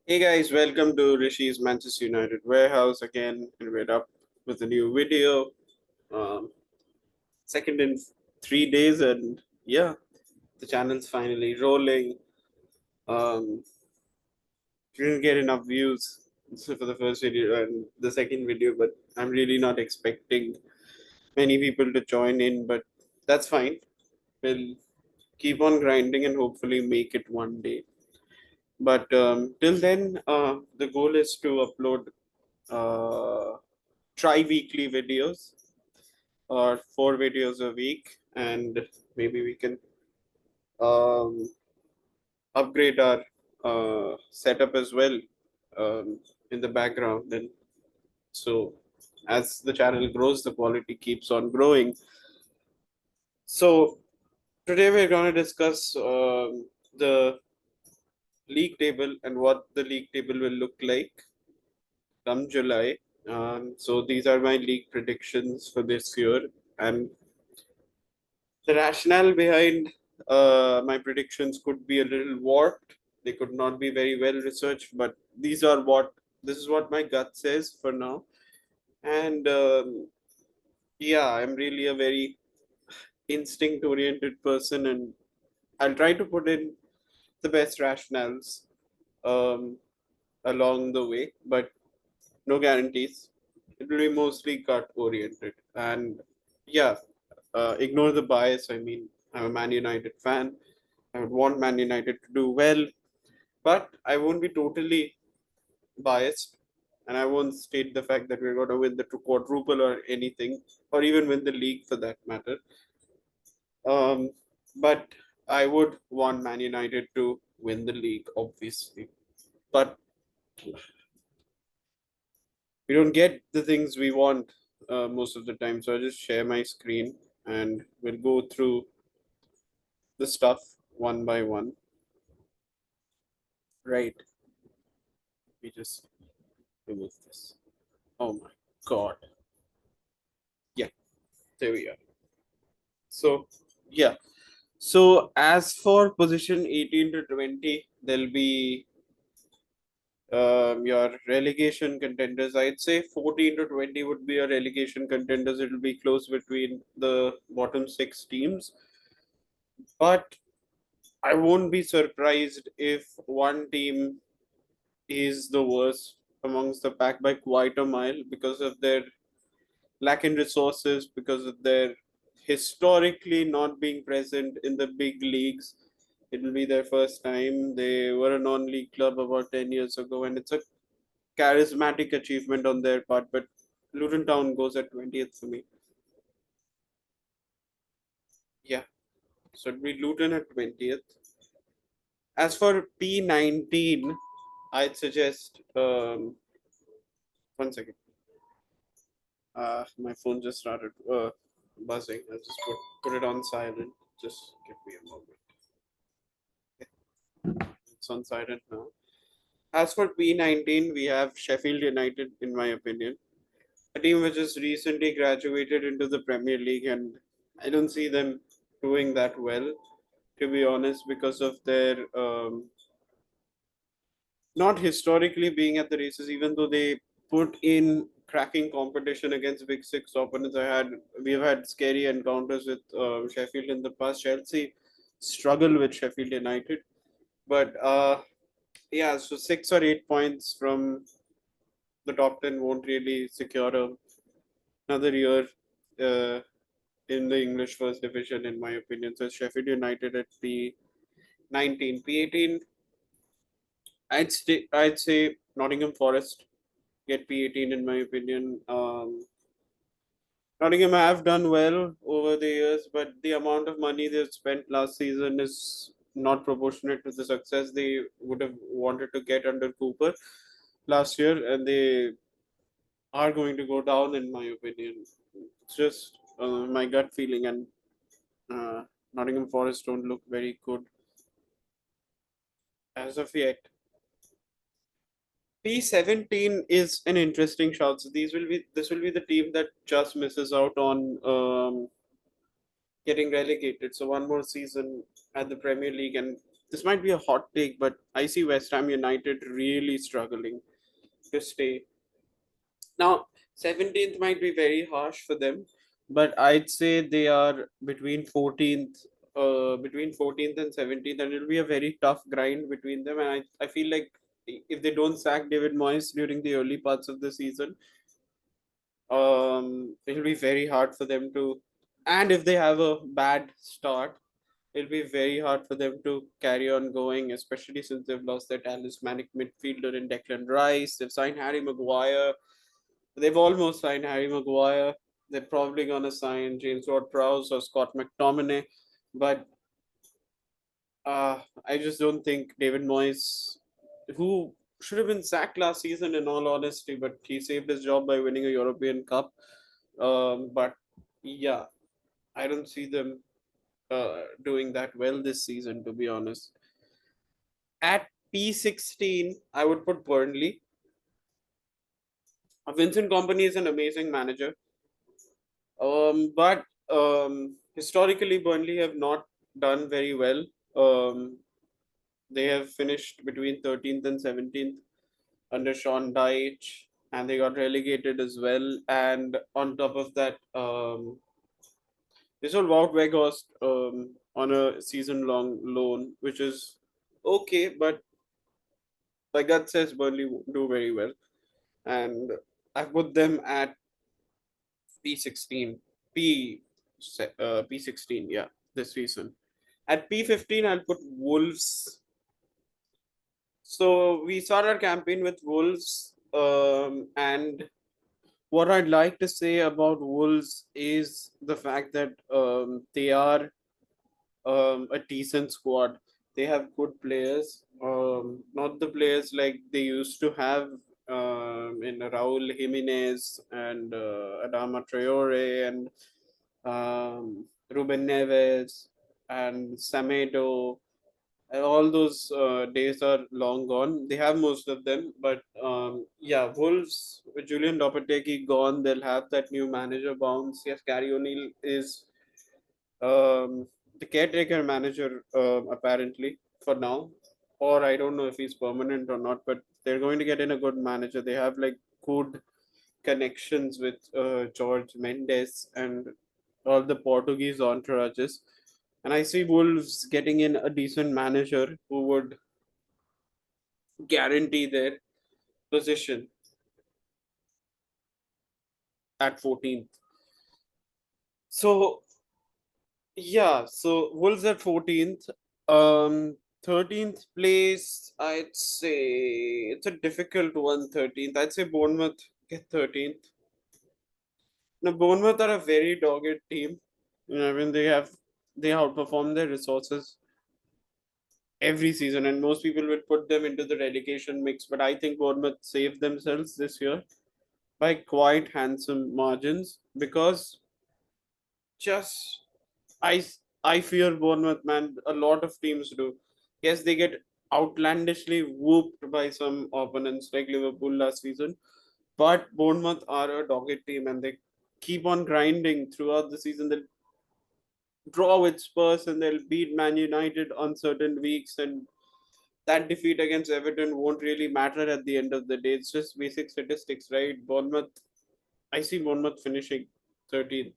Hey guys, welcome to Rishi's Manchester United Warehouse again, and we're up with a new video. Um, Second in 3 days, and yeah, the channel's finally rolling. Um, didn't get enough views for the first video and the second video, but I'm really not expecting many people to join in, but that's fine. We'll keep on grinding and hopefully make it one day. But till then, the goal is to upload tri-weekly videos or 4 videos a week, and maybe we can um, upgrade our setup as well um, in the background. And so, as the channel grows, the quality keeps on growing. So, today we're going to discuss the league table and what the league table will look like come July. So, these are my league predictions for this year. And the rationale behind my predictions could be a little warped. They could not be very well researched, but this is what my gut says for now. And yeah, I'm really a very instinct oriented person, and I'll try to put in the best rationales um, along the way, but no guarantees. It will be mostly gut oriented, and yeah, ignore the bias. I mean, I'm a Man United fan. I would want Man United to do well, but I won't be totally biased, and I won't state the fact that we're going to win the quadruple or anything, or even win the league for that matter. Um, but I would want Man United to win the league, obviously. But we don't get the things we want most of the time, so I just share my screen and we'll go through the stuff one by one. Right. We just remove this. Oh my god. Yeah, there we are. So, yeah. So, as for position 18 to 20, there'll be your relegation contenders. I'd say 14 to 20 would be your relegation contenders. It'll be close between the bottom six teams. But I won't be surprised if one team is the worst amongst the pack by quite a mile because of their lack in resources, because of their historically not being present in the big leagues. It will be their first time. They were a non-league club about 10 years ago, and it's a charismatic achievement on their part. But Luton Town goes at 20th for me. Yeah, so it'll be Luton at 20th. As for P19, I'd suggest one second. My phone just started buzzing. I just put it on silent. Just give me a moment. It's on silent now. As for P19, we have Sheffield United, in my opinion, a team which has recently graduated into the Premier League, and I don't see them doing that well, to be honest, because of their not historically being at the races, even though they put in cracking competition against big six opponents. We've had scary encounters with Sheffield in the past. Chelsea struggle with Sheffield United, but yeah, so 6 or 8 points from the top 10 won't really secure another year uh, in the English First Division, in my opinion. So Sheffield United at P19, P18. I'd say Nottingham Forest get P18 in my opinion. Nottingham have done well over the years, but the amount of money they've spent last season is not proportionate to the success they would have wanted to get under Cooper last year, and they are going to go down in my opinion. It's just my gut feeling, and uh, Nottingham Forest don't look very good as of yet. P17 is an interesting shot. So this will be the team that just misses out on getting relegated. So one more season at the Premier League, and this might be a hot take, but I see West Ham United really struggling to stay. Now, 17th might be very harsh for them, but I'd say they are between 14th and 17th, and it'll be a very tough grind between them. And I feel like if they don't sack David Moyes during the early parts of the season, it'll be very hard for them to. And if they have a bad start, it'll be very hard for them to carry on going, especially since they've lost their talismanic midfielder in Declan Rice. They've signed Harry Maguire. They've almost signed Harry Maguire. They're probably going to sign James Ward-Prowse or Scott McTominay. But I just don't think David Moyes, who should have been sacked last season in all honesty, but he saved his job by winning a European Cup. But yeah, I don't see them doing that well this season, to be honest. At P16, I would put Burnley. Vincent Company is an amazing manager. But historically, Burnley have not done very well. Um, they have finished between 13th and 17th under Sean Dyche, and they got relegated as well. And on top of that, they sold Wout Weghorst on a season-long loan, which is okay, but my gut says Burnley won't do very well. And I put them at P16, P16, yeah, this season. At P15, I'll put Wolves. So we start our campaign with Wolves, and what I'd like to say about Wolves is the fact that they are a decent squad. They have good players, not the players like they used to have in Raul Jimenez and Adama Traore and Ruben Neves and Samedo. And all those days are long gone. They have most of them, but yeah, Wolves with Julian Lopetegui gone, they'll have that new manager bounce. Yes, Gary O'Neill is um, the caretaker manager apparently for now, or I don't know if he's permanent or not. But they're going to get in a good manager. They have like good connections with George Mendes and all the Portuguese entourages. And I see Wolves getting in a decent manager who would guarantee their position at 14th. So yeah, so Wolves at 14th. 13th place, I'd say it's a difficult one. 13th, I'd say Bournemouth get 13th. Now, Bournemouth are a very dogged team. I mean, they outperform their resources every season, and most people would put them into the relegation mix. But I think Bournemouth saved themselves this year by quite handsome margins because just I I fear Bournemouth, man. A lot of teams do. Yes, they get outlandishly whooped by some opponents like Liverpool last season, but Bournemouth are a dogged team and they keep on grinding throughout the season. They'll draw with Spurs and they'll beat Man United on certain weeks, and that defeat against Everton won't really matter at the end of the day. It's just basic statistics, right? Bournemouth, I see Bournemouth finishing 13th.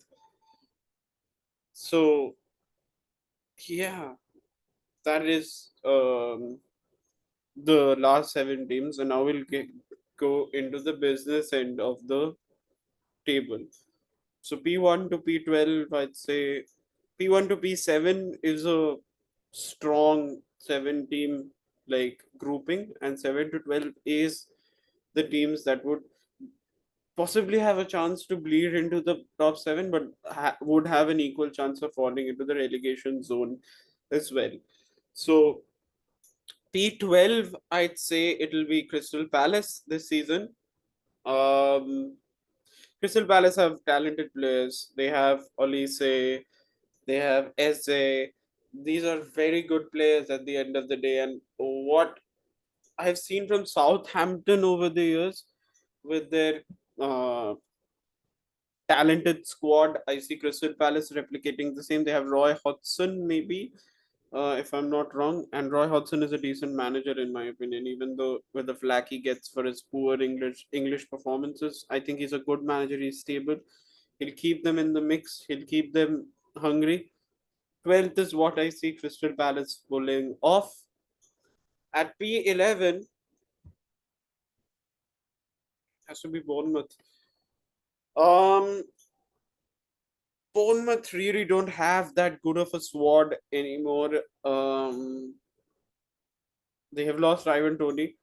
So yeah, that is the last seven teams, and now go into the business end of the table. So P1 to P12, I'd say P1 to P7 is a strong seven team like grouping, and 7 to 12 is the teams that would possibly have a chance to bleed into the top seven, but would have an equal chance of falling into the relegation zone as well. So P12, I'd say it'll be Crystal Palace this season. Um, Crystal Palace have talented players. They have Olise, they have Eze. These are very good players at the end of the day. And what I've seen from Southampton over the years with their uh, talented squad, I see Crystal Palace replicating the same. They have Roy Hodgson, maybe. if I'm not wrong. And Roy Hodgson is a decent manager in my opinion, even though with the flack he gets for his poor English performances. I think he's a good manager. He's stable. He'll keep them in the mix. He'll keep them hungry. 12th is what I see Crystal Palace pulling off. At P11 has to be Bournemouth. Um, Bournemouth really don't have that good of a squad anymore. They have lost Ivan Tony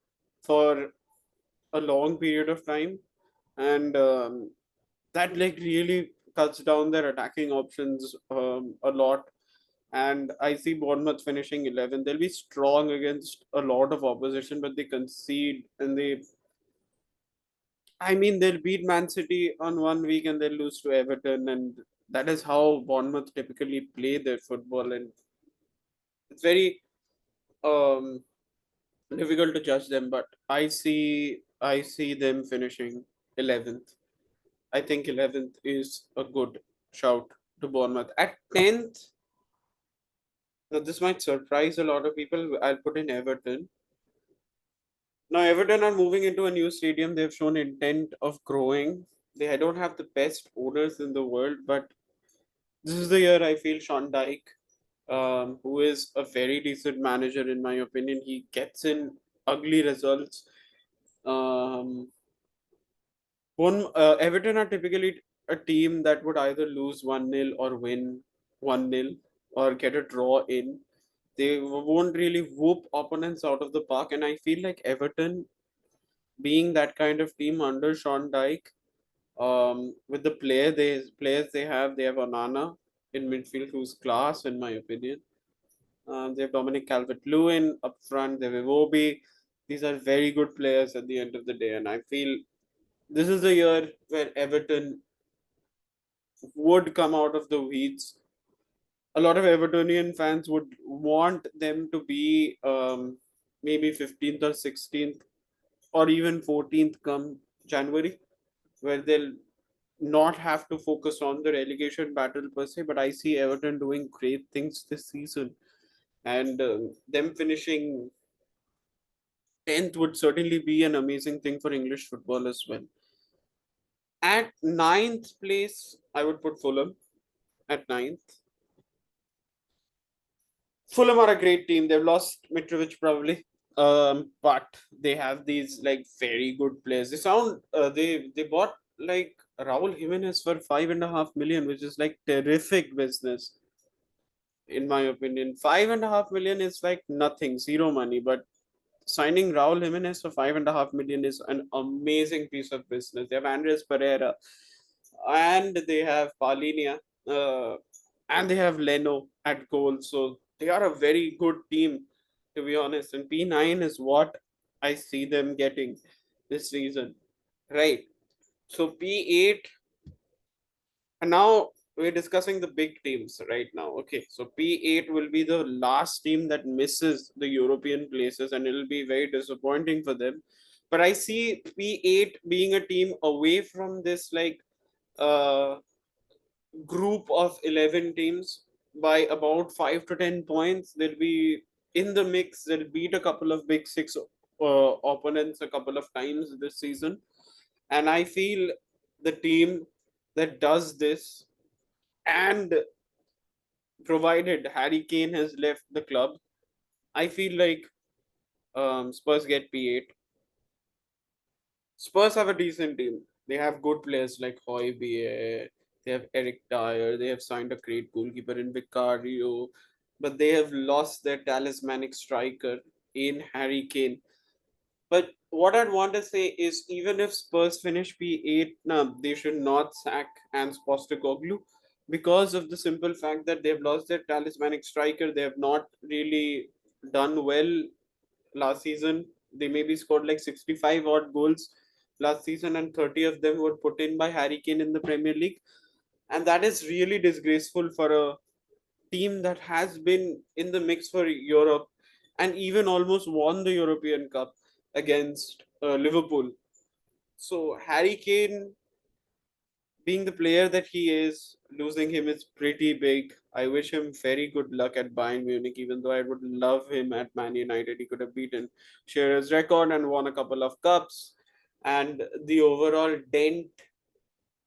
for a long period of time, and that like really cuts down their attacking options a lot. And I see Bournemouth finishing 11. They'll be strong against a lot of opposition, but they concede and they. I mean, they'll beat Man City on one week and they'll lose to Everton, and that is how Bournemouth typically play their football, and it's very um difficult to judge them. But I see them finishing 11th. I think 11th is a good shout to Bournemouth. At 10th, now this might surprise a lot of people. I'll put in Everton. Now, Everton are moving into a new stadium. They've shown intent of growing. They don't have the best owners in the world, but this is the year I feel Sean Dyche, who is a very decent manager in my opinion. He gets in ugly results. Um, Everton are typically a team that would either lose 1-0 or win 1-0 or get a draw in. They won't really whoop opponents out of the park. And I feel like Everton, being that kind of team under Sean Dyche, with the players they have Onana in midfield, who's class in my opinion. They have Dominic Calvert-Lewin up front. They have Iwobi. These are very good players at the end of the day, and I feel this is the year where Everton would come out of the weeds. A lot of Evertonian fans would want them to be maybe 15th or 16th or even 14th come January, where they'll not have to focus on the relegation battle per se. But I see Everton doing great things this season, and them finishing 10th would certainly be an amazing thing for English football as well. At ninth place, I would put Fulham at ninth. Fulham are a great team. They've lost Mitrovic probably, but they have these like very good players. They bought like Raul Jimenez for 5.5 million, which is like terrific business in my opinion. 5.5 million is like nothing, zero money, but signing Raul Jimenez for 5.5 million is an amazing piece of business. They have Andres Pereira, and they have Paulinia, uh, and they have Leno at goal. So they are a very good team, to be honest. And P9 is what I see them getting this season, right? So P8, and now we're discussing the big teams right now. Okay, so P8 will be the last team that misses the European places, and it'll be very disappointing for them. But I see P8 being a team away from this like uh, group of 11 teams by about 5 to 10 points. They'll be in the mix. They'll beat a couple of big six opponents a couple of times this season. And I feel the team that does this, and provided Harry Kane has left the club, I feel like Spurs get P8. Spurs have a decent team. They have good players like Hoybier. They have Eric Dyer. They have signed a great goalkeeper in Vicario, but they have lost their talismanic striker in Harry Kane. But what I'd want to say is, even if Spurs finish P8, now they should not sack Hans Postecoglou because of the simple fact that they've lost their talismanic striker. They have not really done well last season. They maybe scored like 65 odd goals last season, and 30 of them were put in by Harry Kane in the Premier League. And that is really disgraceful for a team that has been in the mix for Europe and even almost won the European Cup against Liverpool. So Harry Kane being the player that he is, losing him is pretty big. I wish him very good luck at Bayern Munich, even though I would love him at Man United. He could have beaten Shearer's record and won a couple of cups. And the overall dent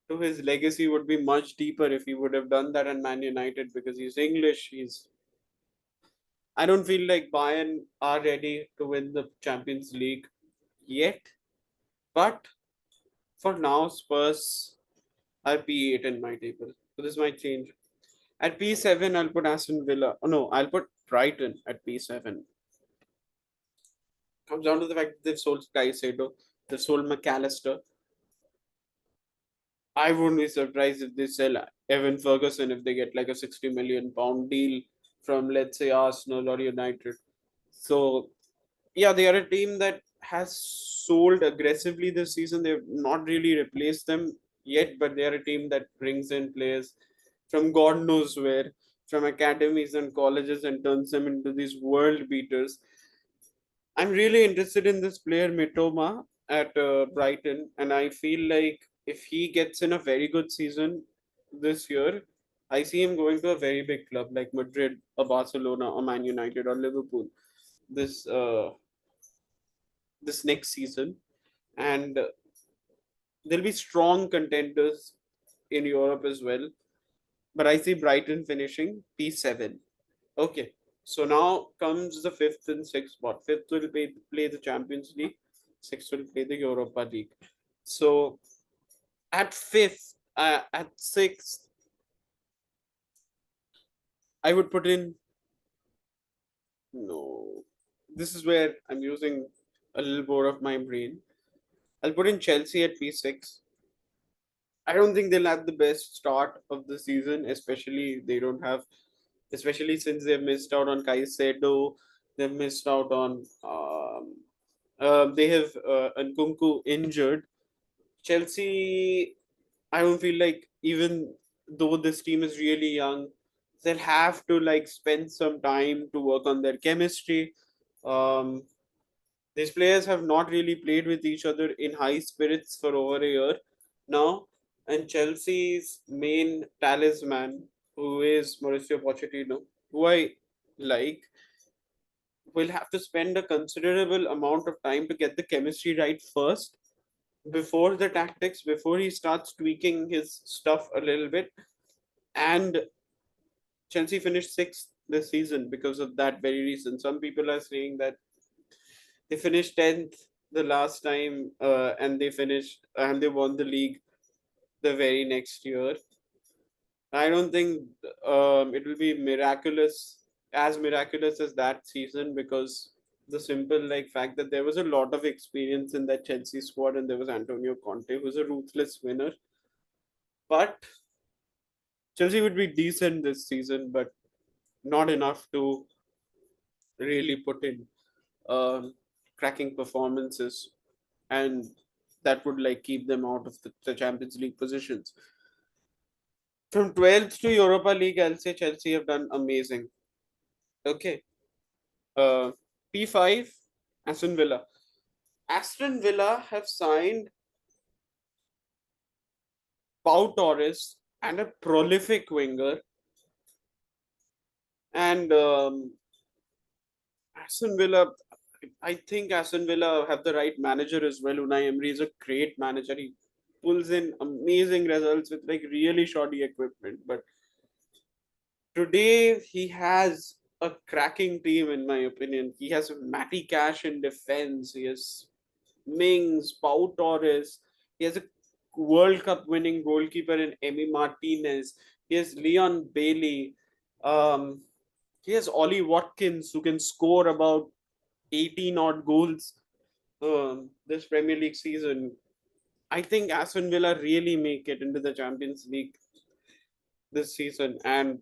to his legacy would be much deeper if he would have done that at Man United because he's English. I don't feel like Bayern are ready to win the Champions League yet. But for now, Spurs are P8 in my table. So this might change. At P7, I'll put Aston Villa. Oh no, I'll put Brighton at P7. Comes down to the fact that they've sold Caicedo, they've sold McAllister. I wouldn't be surprised if they sell Evan Ferguson if they get like a 60 million pound deal from, let's say, Arsenal or United. So yeah, they are a team that has sold aggressively this season. They've not really replaced them yet, but they are a team that brings in players from God knows where, from academies and colleges, and turns them into these world beaters. I'm really interested in this player Mitoma at Brighton, and I feel like if he gets in a very good season this year, I see him going to a very big club like Madrid, or Barcelona, or Man United, or Liverpool. This this next season, and there'll be strong contenders in Europe as well. But I see Brighton finishing P7. Okay, so now comes the fifth and sixth spot. Fifth will play the Champions League, sixth will play the Europa League. So at fifth, at sixth, I would put in no. This is where I'm using a little more of my brain. I'll put in Chelsea at P6. I don't think they'll have the best start of the season, especially they don't have, especially since they've missed out on Caicedo, they've missed out on, they have Nkunku injured. Chelsea, I don't feel like even though this team is really young, they'll have to like spend some time to work on their chemistry. Um, these players have not really played with each other in high spirits for over a year now. And Chelsea's main talisman, who is Mauricio Pochettino, who I like, will have to spend a considerable amount of time to get the chemistry right first before the tactics, before he starts tweaking his stuff a little bit. And Chelsea finished sixth this season because of that very reason. Some people are saying that they finished 10th the last time and they finished and they won the league the very next year. I don't think it will be miraculous as that season because the simple like fact that there was a lot of experience in that Chelsea squad and there was Antonio Conte who's a ruthless winner. But Chelsea would be decent this season, but not enough to really put in cracking performances, and that would like keep them out of the Champions League positions. From 12th to Europa League, I'll say Chelsea have done amazing. Okay. Uh, P5, Aston Villa. Aston Villa have signed Pau Torres and a prolific winger, and Aston Villa. I think Aston Villa have the right manager as well. Unai Emery is a great manager. He pulls in amazing results with like really shoddy equipment. But today he has a cracking team, in my opinion. He has Matty Cash in defense. He has Mings, Pau Torres. He has a World Cup winning goalkeeper in Emi Martinez. He has Leon Bailey. Um, he has Ollie Watkins who can score about 18 odd goals this Premier League season. I think Aston Villa really make it into the Champions League this season. And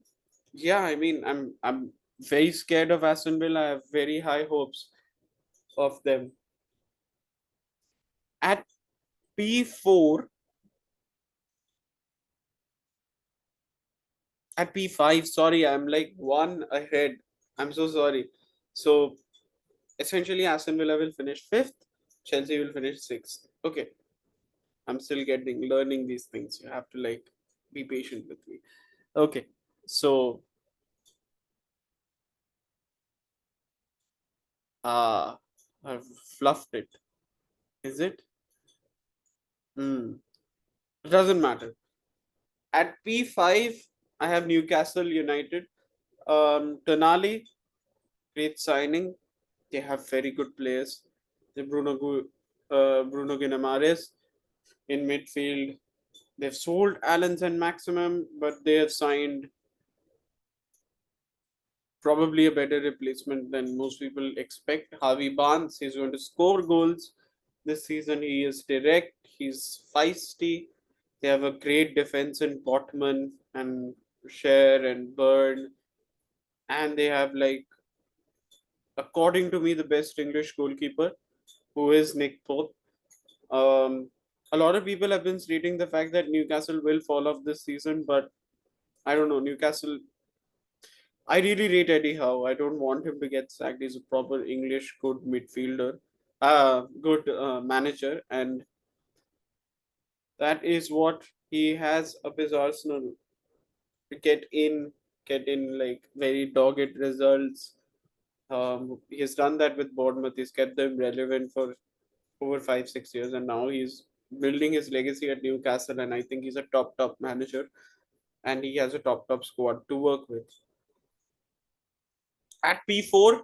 yeah, I mean, I'm very scared of Aston Villa. I have very high hopes of them. At P4, at P5, sorry, I'm like one ahead. I'm so sorry. So essentially, Aston Villa will finish fifth, Chelsea will finish sixth. Okay. I'm still getting learning these things. You have to like be patient with me. Okay, so I've fluffed it. Is it? Hmm. It doesn't matter. At P5, I have Newcastle United. Tonali, great signing. They have very good players. The Bruno Guimaraes in midfield. They've sold Allens and Maximum, but they have signed probably a better replacement than most people expect. Harvey Barnes, he's going to score goals this season. He is direct, he's feisty. They have a great defense in Botman and Cher and Byrne. And they have, like, according to me, the best English goalkeeper, who is Nick Pope. Um, a lot of people have been stating the fact that Newcastle will fall off this season, but I don't know. Newcastle, I really rate Eddie Howe. I don't want him to get sacked. He's a proper English good midfielder, good manager, and that is what he has up his arsenal to get in like very dogged results. He's done that with Bournemouth. He's kept them relevant for over 5 6 years, and now he's building his legacy at Newcastle. And I think he's a top manager, and he has a top squad to work with. At P4,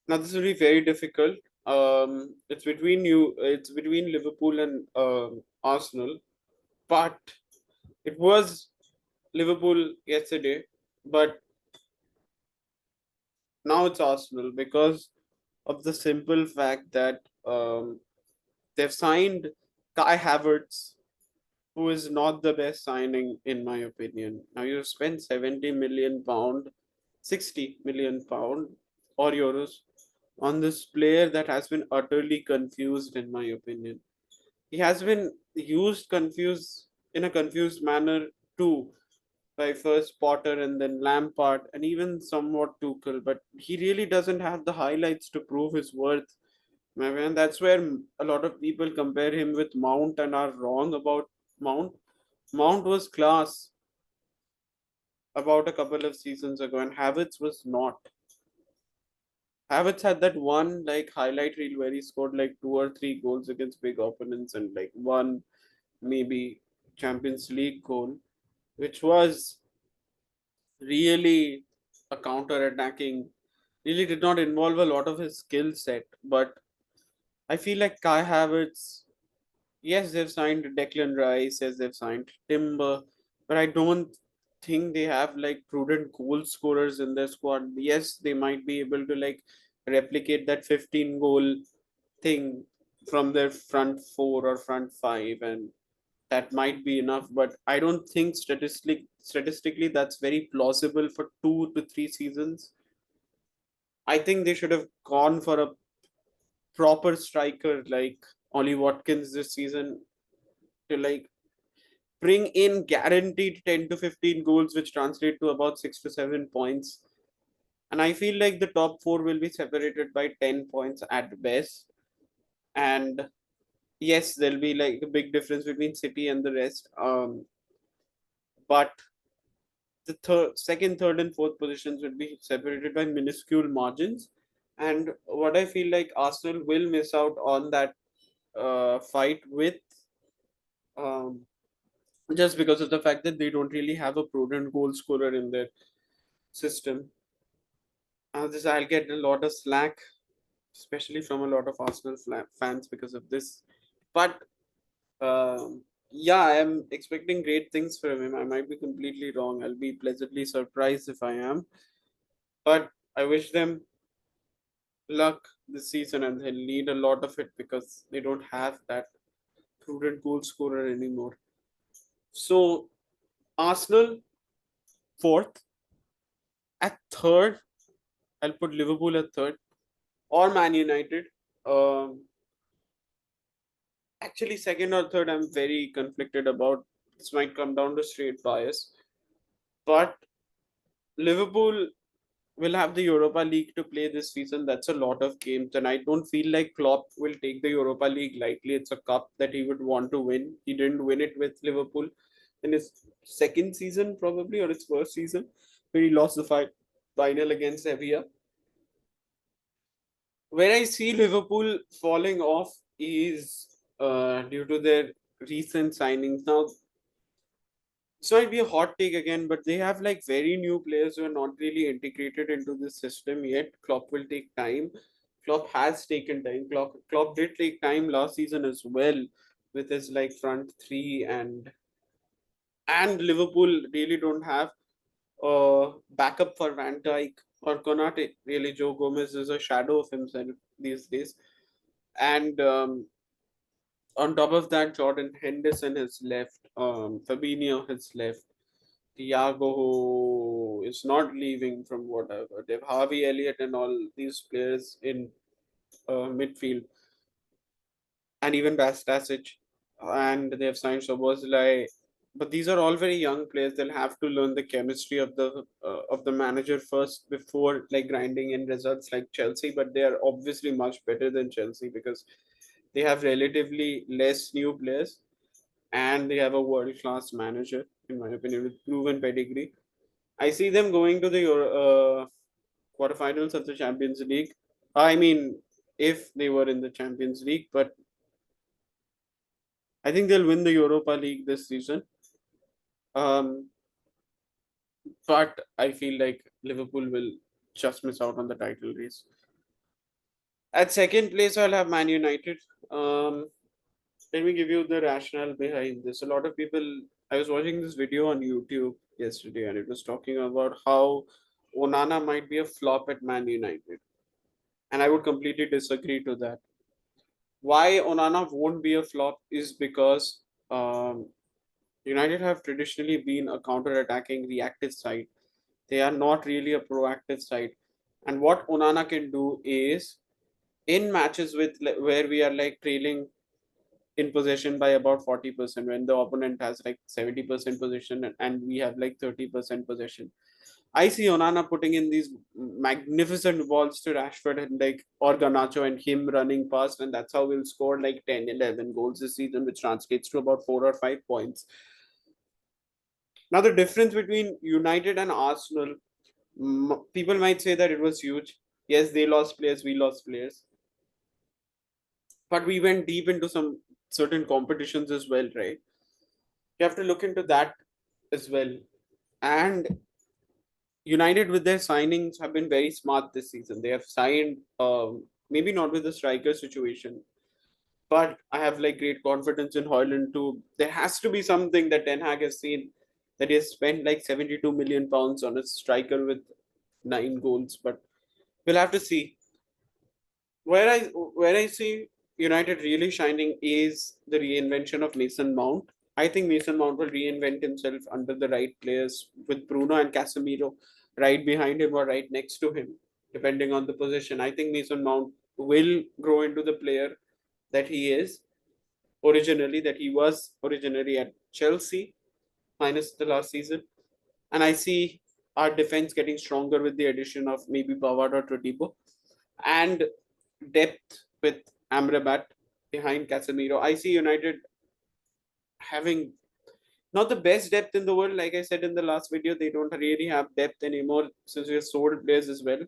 now this will be very difficult. It's between Liverpool and Arsenal, but it was Liverpool yesterday, but now it's Arsenal because of the simple fact that they've signed Kai Havertz, who is not the best signing in my opinion. Now you spent 70 million pound, 60 million pound or euros on this player that has been utterly confused in my opinion. He has been used confused in a confused manner too by first Potter and then Lampard and even somewhat Tuchel, but he really doesn't have the highlights to prove his worth. My man, that's where a lot of people compare him with Mount and are wrong about Mount. Mount was class about a couple of seasons ago, and Havertz was not. Havertz had that one like highlight reel where he scored like 2 or 3 goals against big opponents and like one maybe Champions League goal, which was really a counter attacking, really did not involve a lot of his skill set. But I feel like Kai Havertz, yes, they've signed Declan Rice, yes, they've signed Timber, but I don't think they have like prudent goal scorers in their squad. Yes, they might be able to like replicate that 15 goal thing from their front four or front five, and that might be enough. But I don't think statistically that's very plausible for 2 to 3 seasons. I think they should have gone for a proper striker like Ollie Watkins this season to like bring in guaranteed 10 to 15 goals, which translate to about 6 to 7 points. And I feel like the top four will be separated by 10 points at best. And yes, there'll be like a big difference between City and the rest. But the second, third, and fourth positions will be separated by minuscule margins. And what I feel like Arsenal will miss out on that fight with um, just because of the fact that they don't really have a prudent goal scorer in their system. This I'll get a lot of slack, especially from a lot of Arsenal fans because of this. But yeah, I am expecting great things from him. I might be completely wrong. I'll be pleasantly surprised if I am. But I wish them luck this season, and they'll need a lot of it because they don't have that prudent goal scorer anymore. So Arsenal fourth. At third, I'll put Liverpool at third or Man United. Um, Actually, second or third, I'm very conflicted about. This might come down to straight bias, but Liverpool. will have the Europa League to play this season. That's a lot of games, and I don't feel like Klopp will take the Europa League lightly. It's a cup that he would want to win. He didn't win it with Liverpool in his second season, probably, or his first season, where he lost the final against Sevilla. Where I see Liverpool falling off is due to their recent signings. Now, so it'd be a hot take again, but they have like very new players who are not really integrated into the system yet. Klopp will take time. Klopp has taken time. Klopp did take time last season as well with his like front three, and Liverpool really don't have backup for Van Dijk or Konate. Really, Joe Gomez is a shadow of himself these days. And on top of that, Jordan Henderson has left. Fabinho has left. Thiago is not leaving from what I've heard. They have Harvey Elliott and all these players in midfield, and even Bastasic, and they have signed Szoboszlai. But these are all very young players. They'll have to learn the chemistry of the manager first before like grinding in results like Chelsea. But they are obviously much better than Chelsea because they have relatively less new players and they have a world class manager, in my opinion, with proven pedigree. I see them going to the quarterfinals of the Champions League. I mean, if they were in the Champions League, but I think they'll win the Europa League this season. Um, but I feel like Liverpool will just miss out on the title race. At second place, I'll have Man United. Um, Let me give you the rationale behind this. A lot of people, I was watching this video on YouTube yesterday, and it was talking about how Onana might be a flop at Man United. And I would completely disagree to that. Why Onana won't be a flop is because United have traditionally been a counter-attacking reactive side. They are not really a proactive side. And what Onana can do is in matches with where we are like trailing in possession by about 40% when the opponent has like 70% possession and we have like 30% possession. I see Onana putting in these magnificent balls to Rashford and like or Garnacho and him running past, and that's how we'll score like 10, 11 goals this season, which translates to about 4 or 5 points. Now, the difference between United and Arsenal, people might say that it was huge. Yes, they lost players, we lost players, but we went deep into some certain competitions as well, right? You have to look into that as well. And United with their signings have been very smart this season. They have signed, maybe not with the striker situation, but I have like great confidence in Hoyland too. There has to be something that Ten Hag has seen that he has spent like 72 million pounds on a striker with 9 goals. But we'll have to see. Where I see United really shining is the reinvention of Mason Mount. I think Mason Mount will reinvent himself under the right players with Bruno and Casemiro right behind him or right next to him, depending on the position. I think Mason Mount will grow into the player that he is originally, that he was originally at Chelsea, minus the last season. And I see our defense getting stronger with the addition of maybe Pavard or Todibo and depth with Amrabat behind Casemiro. I see United having not the best depth in the world. Like I said in the last video, they don't really have depth anymore since we have sold players as well.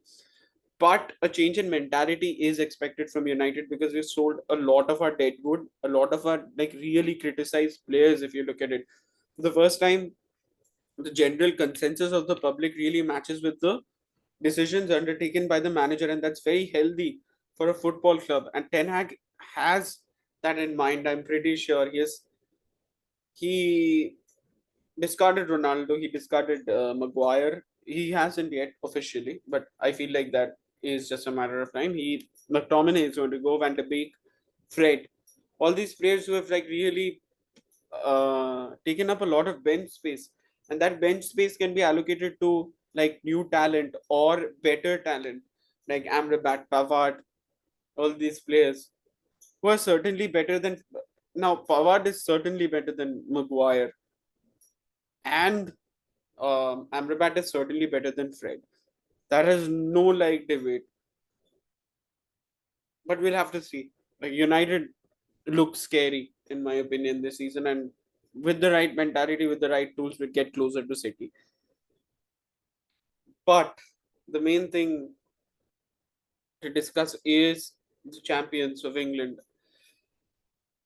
But a change in mentality is expected from United because we've sold a lot of our deadwood, a lot of our like really criticized players. If you look at it, for the first time, the general consensus of the public really matches with the decisions undertaken by the manager, and that's very healthy for a football club. And Ten Hag has that in mind. I'm pretty sure he discarded Ronaldo, he discarded Maguire. He hasn't yet officially, but I feel like that is just a matter of time. McTominay is going to go, Van de Beek, Fred, all these players who have like really taken up a lot of bench space, and that bench space can be allocated to like new talent or better talent, like Amrabat, Pavard, all these players who are certainly better than. Now, Pavard is certainly better than Maguire, and Amrabat is certainly better than Fred. That has no like debate. But we'll have to see. Like United look scary in my opinion this season, and with the right mentality, with the right tools, we get closer to City. But the main thing to discuss is the champions of England.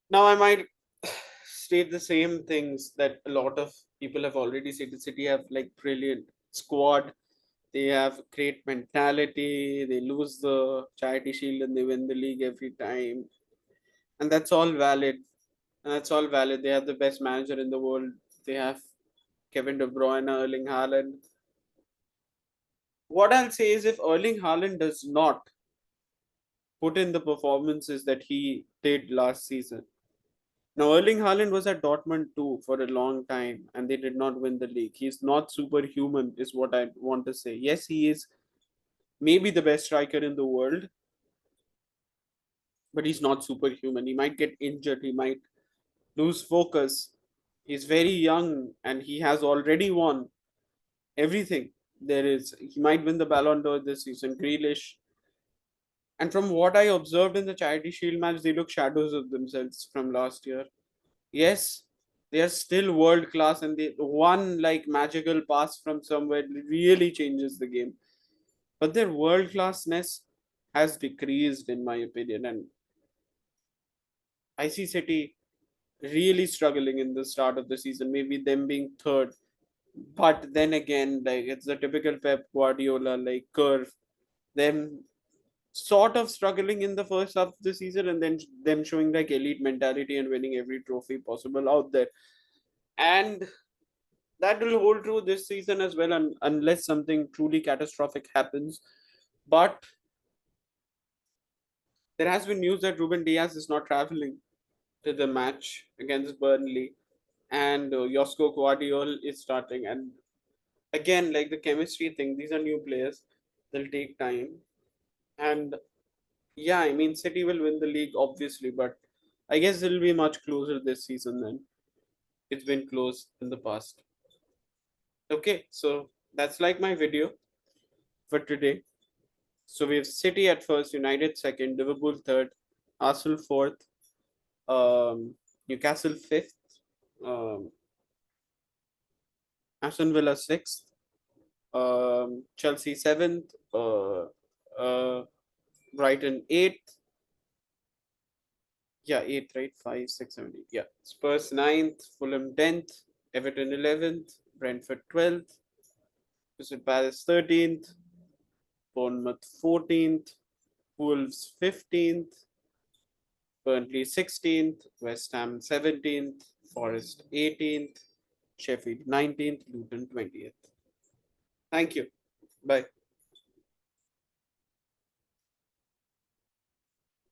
Now, I might state the same things that a lot of people have already said. The City have like brilliant squad. They have great mentality. They lose the Charity Shield and they win the league every time, and that's all valid. And that's all valid. They have the best manager in the world. They have Kevin De Bruyne, Erling Haaland. What I'll say is, if Erling Haaland does not put in the performances that he did last season. Now, Erling Haaland was at Dortmund too for a long time, and they did not win the league. He's not superhuman, is what I want to say. Yes, he is maybe the best striker in the world, but he's not superhuman. He might get injured, he might lose focus. He's very young, and he has already won everything there is. He might win the Ballon d'Or this season. Grealish. And from what I observed in the Charity Shield match, they look shadows of themselves from last year. Yes, they are still world class, and they one like magical pass from somewhere really changes the game. But their world classness has decreased, in my opinion, and I see City really struggling in the start of the season. Maybe them being third, but then again, like it's the typical Pep Guardiola like curve. Them sort of struggling in the first half of the season, and then them showing like elite mentality and winning every trophy possible out there. And that will hold true this season as well, unless something truly catastrophic happens. But there has been news that Ruben Diaz is not traveling to the match against Burnley, and Josko Guardiol is starting. And again, like the chemistry thing, these are new players; they'll take time. And yeah, I mean, City will win the league obviously, but I guess it'll be much closer this season than it's been close in the past. Okay, so that's like my video for today. So we have City at first, United second, Liverpool third, Arsenal fourth, Newcastle fifth, um, Aston Villa sixth, Chelsea seventh, uh, Brighton eighth. Yeah, eighth, right? Five, six, seven, eight. Yeah. Spurs ninth, Fulham 10th, Everton 11th, Brentford 12th, Crystal Palace 13th, Bournemouth 14th, Wolves 15th, Burnley 16th, West Ham 17th, Forest 18th, Sheffield 19th, Luton 20th. Thank you. Bye.